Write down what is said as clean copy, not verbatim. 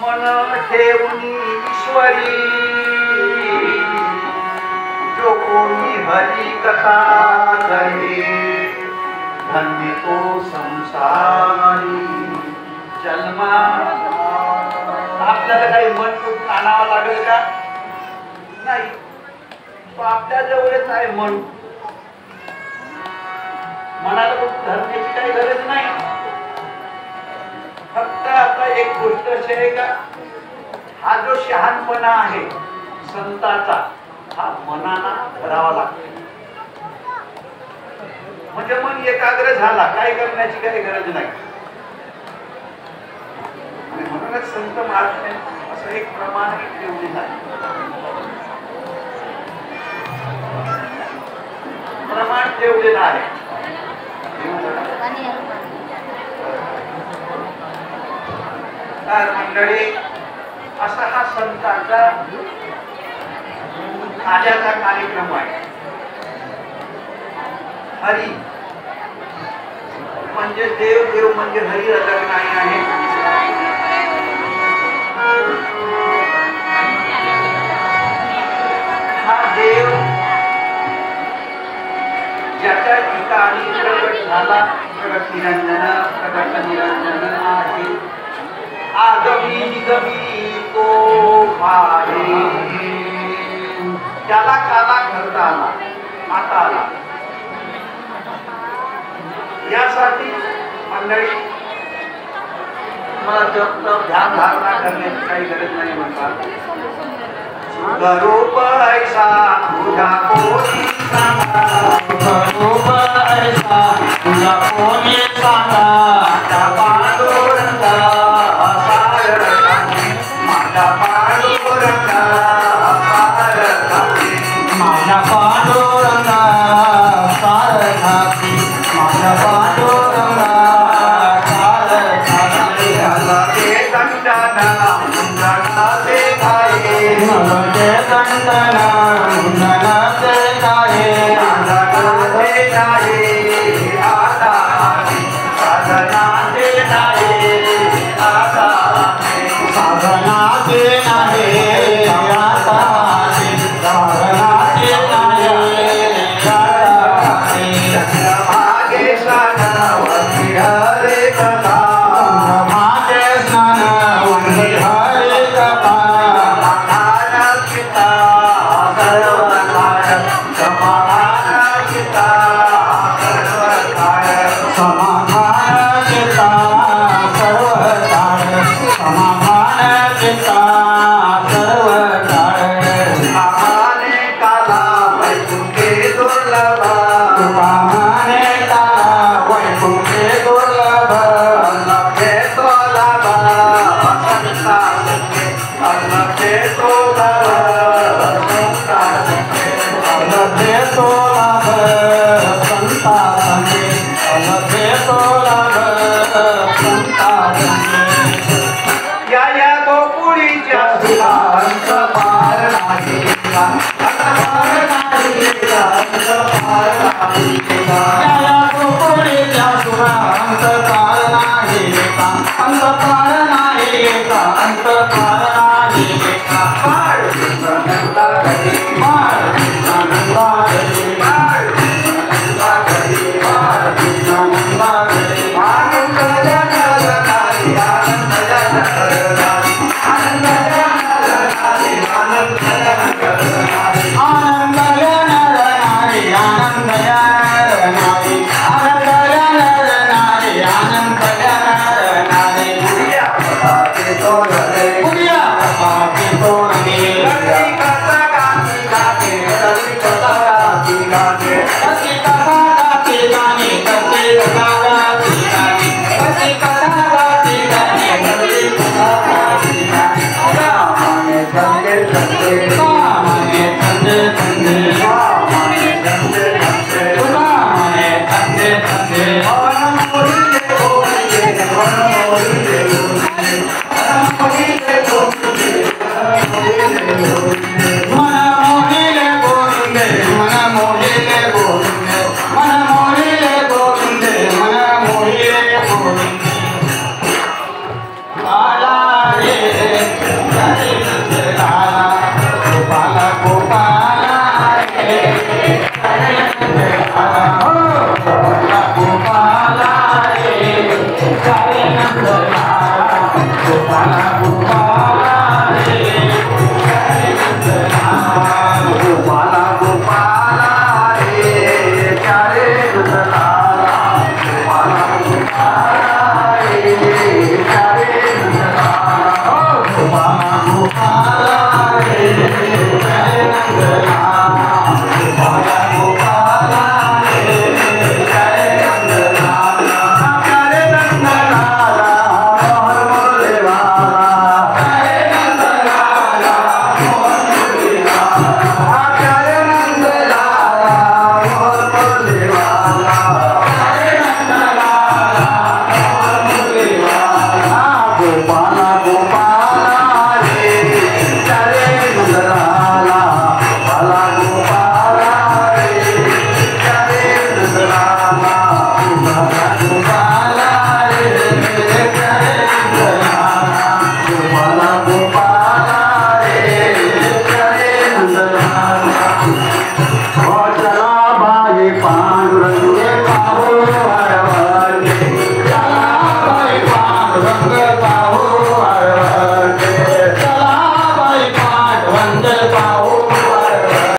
मन ठेवून ईश्वरी जो कोणी हरी कथा करे धन्य तो संसारी जन्मा. आपल्याला काही मन कुठून आणावं लागेल का? नाही. तो आपल्या जवळच आहे मन. मनाला कुठून धरण्याची काही गरज नाही. फक्त आता एक गोष्ट अशी आहे का, हा जो शहाणपणा आहे संताचा हा मनाला धरावा लागतो. म्हणजे मन एकाग्र झाला, काय करण्याची काही गरज नाही. आणि म्हणूनच संत महात्म्याने असं एक प्रमाण ठेवलेलं आहे. प्रमाण ठेवलेलं आहे. तर मंडळी असा हा संतांचा खाण्याचा कार्यक्रम आहे. हरी म्हणजे देव, देव म्हणजे हरी अलग नाही आहे. हा देव ज्याच्या ठिकाणी प्रगट झाला, प्रगट निरंजन, प्रगट निरंजन आहे. आगमी निगमी तो आहे. त्याला काला करता आला, आता आला. यासाठी मंडळी मला जप ध्यान धारणा करण्याची काही गरज नाही म्हणतात. स्वरूप ऐसा तुझा कोणी सांगा, स्वरूप ऐसा तुझा कोणी सांगा. माझा पांडुरंगा सारखा, माझा पांडुरंगा सारखा, माझा पांडुरंगा सारखा, माझा पांडुरंगा सारखा. अलगे दंडना मुंडनाचे गाये, अलगे दंडना मुंडनाचे गाये, साधनाचे गाये आता साधनाचे गाये आता साधनाचे गाये आता साधनाचे गाये आता. चंद्रभागे स्नान हरे कथा, चंद्रभागे स्नान हरे कथा. समाधान पिता सर्व काय, समाधान पिता सर्व काय, समाधान पिता सर्व काय, समाधान पिता सर्व काय. आमाने काला वैकुंठे दुर्लभ, आमाने काला वैकुंठे दुर्लभ. लभे तो लाभ संता संगे, लभे तो लाभ संता संगे, लभे तो लाभ संता संगे, लभे तो लाभ संता संगे. या गोकुळीच्या सुखांत पार नाही का, पार नाही का, पार नाही का. या गोकुळीच्या सुखांत पार नाही का, अंत पार नाही का, अंत पार नाही का. पार नंदा घरी, पार नंदा घरी, पार नंदा घरी, पार नंदा घरी. आनंद जनकारी, आनंद जनकारी, आनंद जनकारी, आनंद जनकारी, आनंद जनकारी, आनंद जनकारी, आनंद जनकारी, आनंद जनकारी. उद्या पताके तोडले, उद्या हा